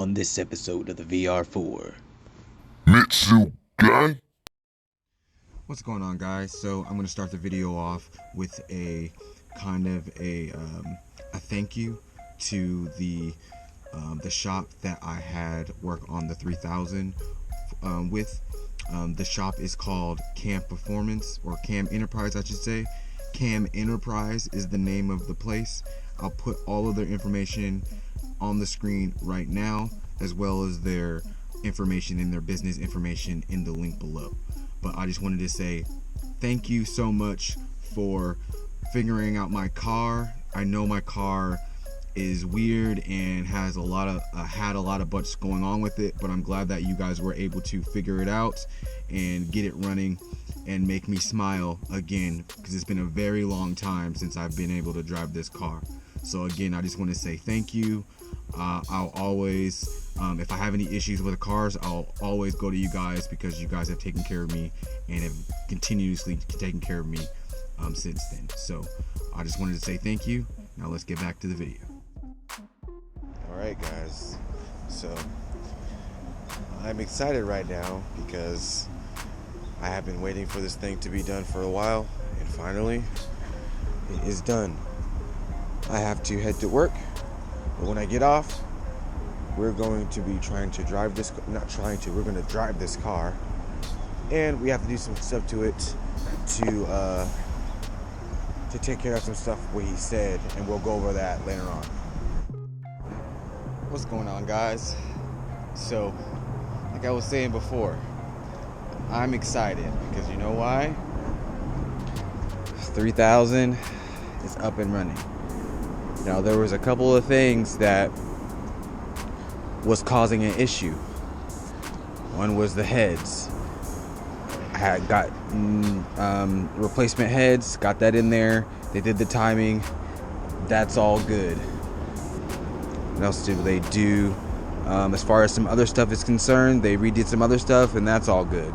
on this episode of the VR-4. Mitsu guy? What's going on, guys? So I'm going to start the video off with a kind of a thank you to the shop that I had work on the 3000 with. The shop is called C.A.M. Performance, or C.A.M.Enterprise, I should say. C.A.M.Enterprise is the name of the place. I'll put all of their information on the screen right now, as well as their information and their business information in the link below. But I just wanted to say thank you so much for figuring out my car. I know my car is weird and has had a lot of butts going on with it, but I'm glad that you guys were able to figure it out and get it running and make me smile again, because it's been a very long time since I've been able to drive this car. So again, I just want to say thank you. I'll always, if I have any issues with the cars, I'll always go to you guys, because you guys have taken care of me and have continuously taken care of me since then. So I just wanted to say thank you. Now let's get back to the video. Alright guys, so I'm excited right now because I have been waiting for this thing to be done for a while, and finally it is done. I have to head to work, but when I get off, we're going to be trying to drive this, we're going to drive this car, and we have to do some stuff to it to take care of some stuff what he said, and we'll go over that later on. What's going on, guys? So, like I was saying before, I'm excited because you know why? 3000 is up and running. Now, there was a couple of things that was causing an issue. One was the heads. I had got replacement heads, got that in there. They did the timing. That's all good. What else did they do? As far as some other stuff is concerned, they redid some other stuff, and that's all good.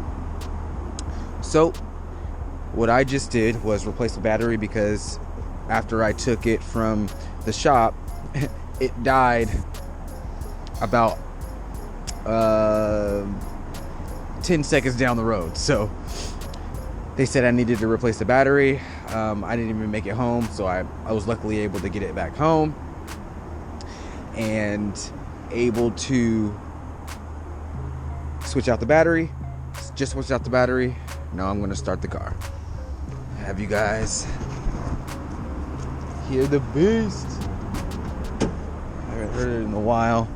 So what I just did was replace the battery, because after I took it from the shop, it died about 10 seconds down the road. So they said I needed to replace the battery. I didn't even make it home, so I was luckily able to get it back home and able to switch out the battery. Just switched out the battery. Now I'm going to start the car. Have you guys hear the beast? I haven't heard it in a while.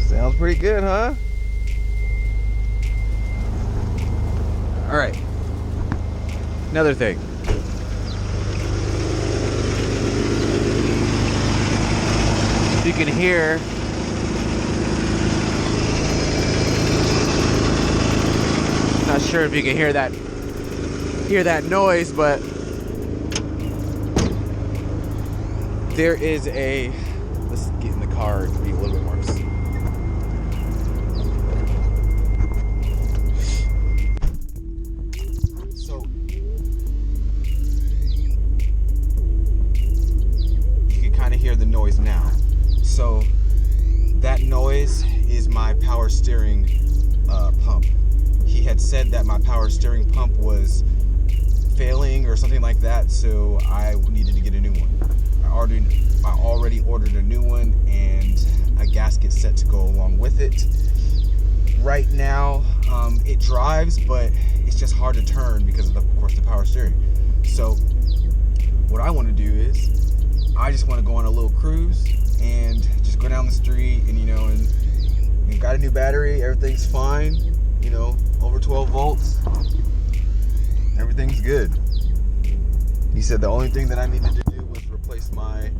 Sounds pretty good, huh? All right. Another thing. You can hear not sure if you can hear that noise, but there is a, let's get in the car to be a little bit more. Hear the noise now. So that noise is my power steering pump. He had said that my power steering pump was failing or something like that, so I needed to get a new one. I already ordered a new one and a gasket set to go along with it. Right now it drives, but it's just hard to turn because of course the power steering. So what I want to do is I just want to go on a little cruise and just go down the street, and and got a new battery, everything's fine, over 12 volts, everything's good. He said the only thing that I needed to do was replace my,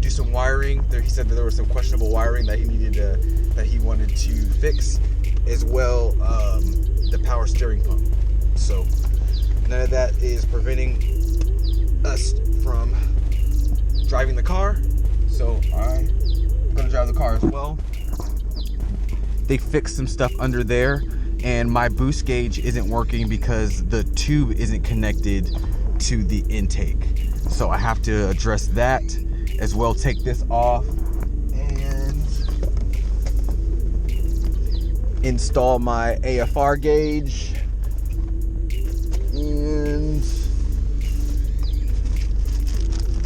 do some wiring. He said that there was some questionable wiring that he wanted to fix, as well the power steering pump. So none of that is preventing us from driving the car. So I'm gonna drive the car as well. They fixed some stuff under there, and my boost gauge isn't working because the tube isn't connected to the intake. So I have to address that as well. Take this off and install my AFR gauge. And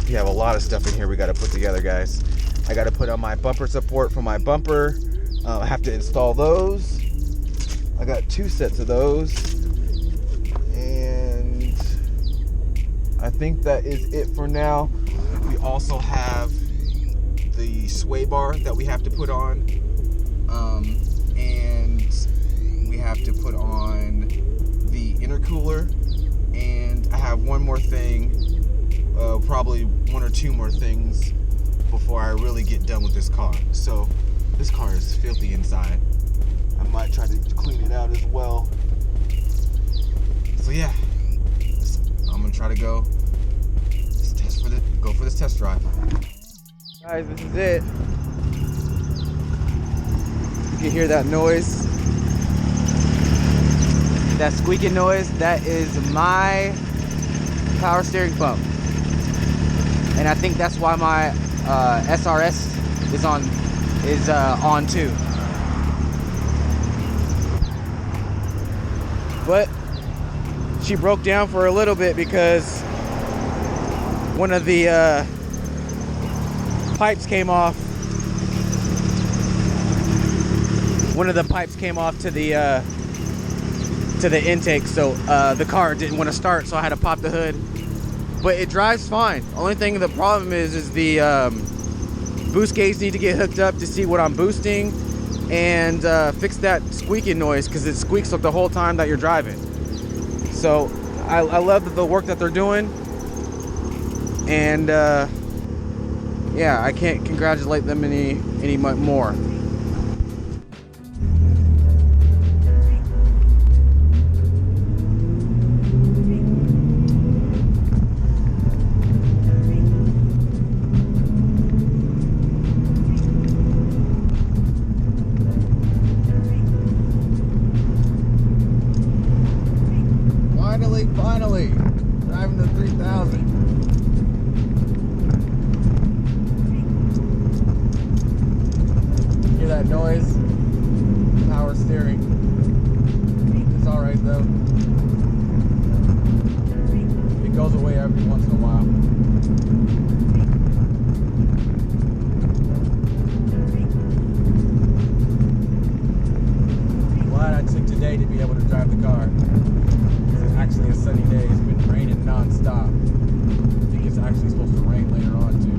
we have a lot of stuff in here we got to put together, guys. I got to put on my bumper support for my bumper. I have to install those. I got 2 sets of those. And I think that is it for now. We also have the sway bar that we have to put on. And we have to put on the intercooler. And I have one more thing, probably 1 or 2 more things before I really get done with this car. So this car is filthy inside. I might try to clean it out as well. So yeah, I'm gonna try to go for this test drive. Guys, this is it. You can hear that noise. That squeaking noise, that is my power steering pump. And I think that's why my SRS is on too. But she broke down for a little bit because one of the pipes came off. One of the pipes came off to the intake, so the car didn't want to start, so I had to pop the hood. But it drives fine. Only thing, the problem is the boost gauge need to get hooked up to see what I'm boosting, and fix that squeaking noise because it squeaks up the whole time that you're driving. So I love the work that they're doing, and yeah, I can't congratulate them any more. Finally, driving to 3,000. Hear that noise? Power steering. It's alright though. It goes away every once in a while. Glad I took today to be able to drive the car. Actually a sunny day. It's been raining non-stop. I think it's actually supposed to rain later on too.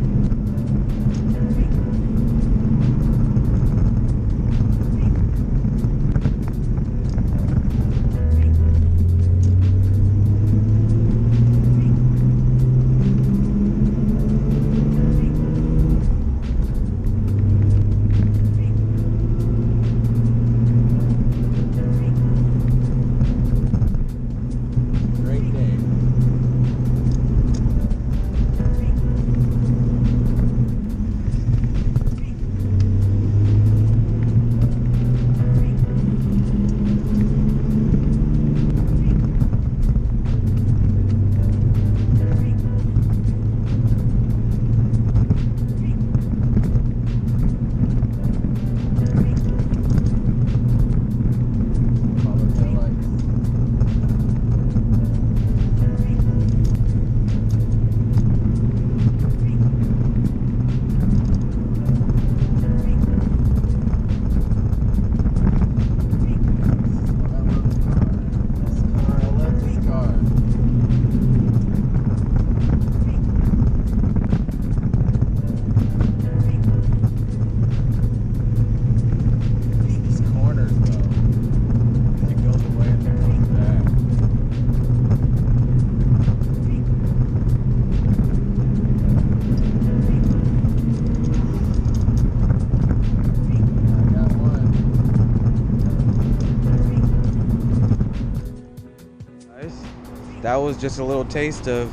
that was just a little taste of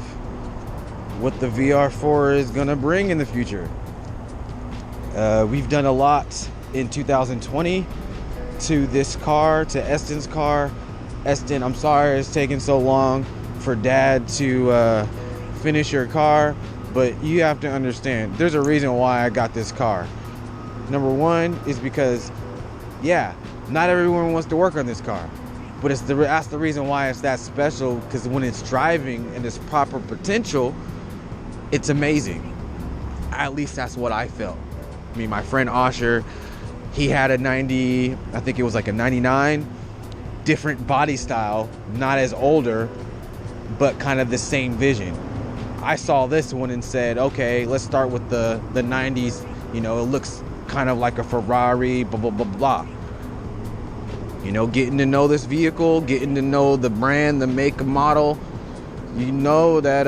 what the VR-4 is gonna bring in the future. We've done a lot in 2020 to this car, to Eston's car. Eston, I'm sorry it's taking so long for Dad to finish your car, but you have to understand, there's a reason why I got this car. Number one is because, yeah, not everyone wants to work on this car, but that's the reason why it's that special, because when it's driving and its proper potential, it's amazing. At least that's what I felt. I mean, my friend Osher, he had a 90, I think it was like a 99, different body style, not as older, but kind of the same vision. I saw this one and said, okay, let's start with the 90s. You know, it looks kind of like a Ferrari, blah, blah, blah, blah. You know, getting to know this vehicle, getting to know the brand, the make and model, you know that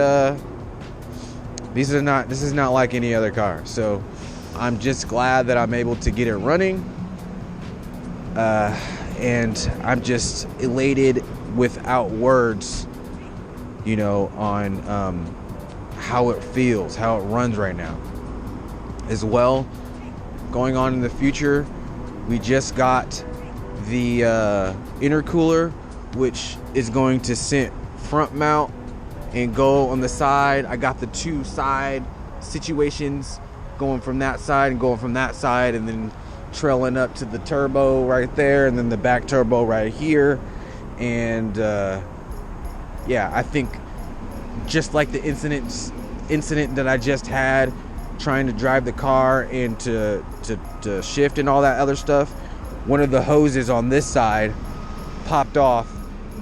this is not like any other car. So I'm just glad that I'm able to get it running. And I'm just elated without words, you know, on how it feels, how it runs right now. As well, going on in the future, we just got the intercooler, which is going to sit front mount and go on the side. I got the two side situations, going from that side and going from that side, and then trailing up to the turbo right there, and then the back turbo right here. And yeah, I think just like the incident that I just had trying to drive the car and to shift and all that other stuff, one of the hoses on this side popped off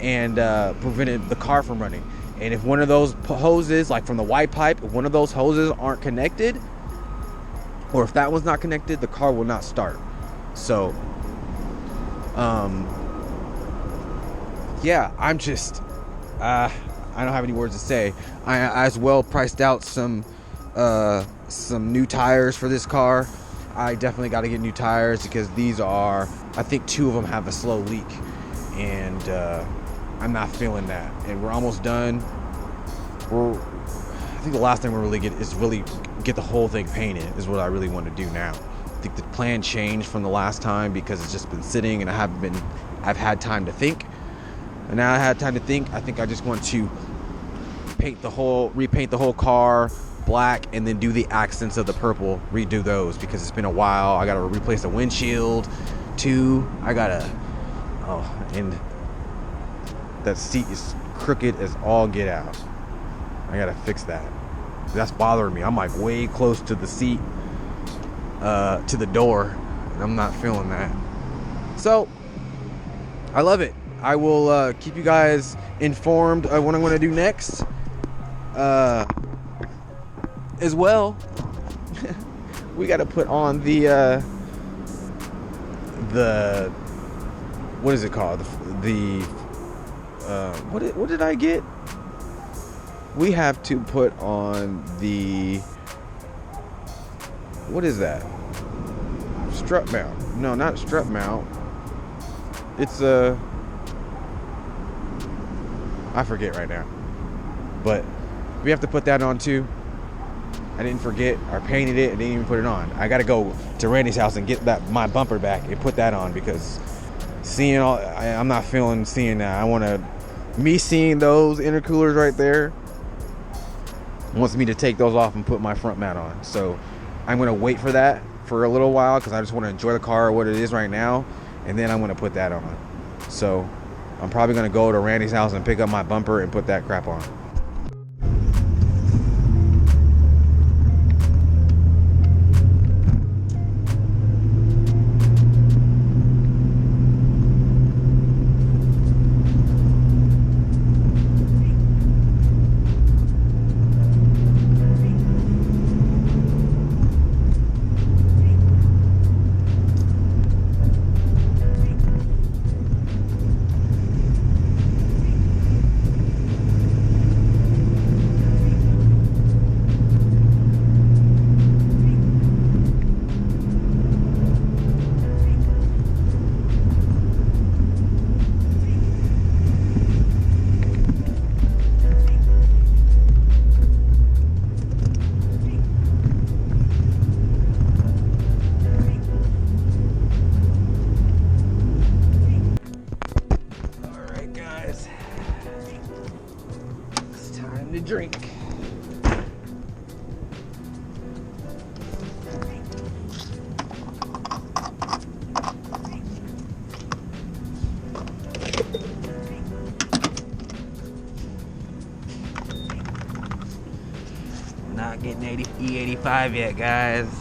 and prevented the car from running. And if one of those hoses, like from the white pipe, if one of those hoses aren't connected, or if that one's not connected, the car will not start. So yeah, I'm just I don't have any words to say. I as well priced out some new tires for this car. I definitely got to get new tires because these are, I think 2 of them have a slow leak, and I'm not feeling that. And we're almost done. I think the last thing we really get is get the whole thing painted is what I really want to do now. I think the plan changed from the last time because it's just been sitting and I've had time to think. And now I had time to think, I think I just want to repaint the whole car black, and then do the accents of the purple, redo those, because it's been a while. I gotta replace the windshield too. And that seat is crooked as all get out. I gotta fix that. That's bothering me. I'm like way close to the seat, to the door, and I'm not feeling that. So I love it. I will keep you guys informed of what I'm gonna do next. As well, we got to put on the what is it called? What did I get? We have to put on the, what is that? Strut mount? No, not strut mount. It's I forget right now. But we have to put that on too. I didn't forget. I painted it and didn't even put it on. I got to go to Randy's house and get my bumper back and put that on, because I'm not feeling seeing that. Seeing those intercoolers right there wants me to take those off and put my front mount on. So I'm going to wait for that for a little while, because I just want to enjoy the car what it is right now, and then I'm going to put that on. So I'm probably going to go to Randy's house and pick up my bumper and put that crap on. drink. Not getting E85 yet, guys. So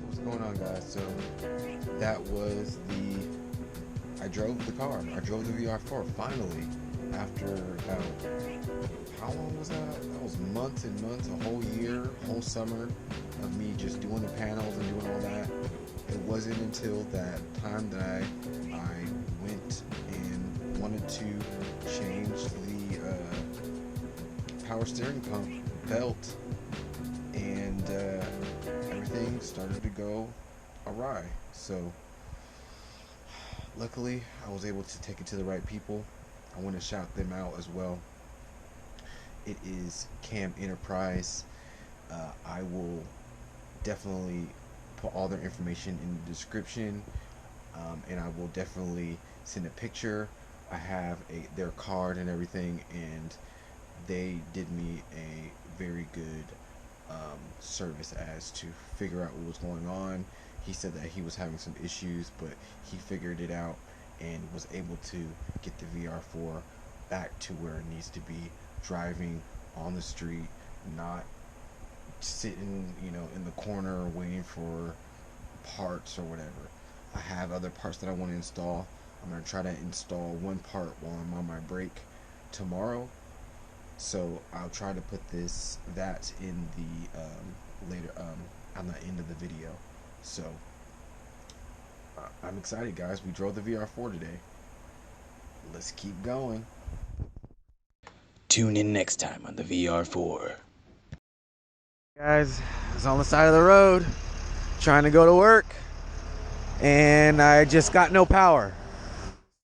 what's going on, guys? So that was I drove the car. I drove the VR-4 finally after about, how long was that? That was months and months, a whole year, whole summer of me just doing the panels and doing all that. It wasn't until that time that I went and wanted to change the power steering pump belt, and everything started to go awry. So luckily I was able to take it to the right people. I want to shout them out as well. It is C.A.M.Enterprises. I will definitely put all their information in the description, and I will definitely send a picture. I have their card and everything, and they did me a very good service as to figure out what was going on. He said that he was having some issues, but he figured it out and was able to get the VR-4 back to where it needs to be, driving on the street, not sitting, in the corner waiting for parts or whatever. I have other parts that I want to install. I'm going to try to install one part while I'm on my break tomorrow. So I'll try to put that in the later on the end of the video. So I'm excited, guys. We drove the VR-4 today. Let's keep going. Tune in next time on the VR-4. Guys, I was on the side of the road trying to go to work, and I just got no power.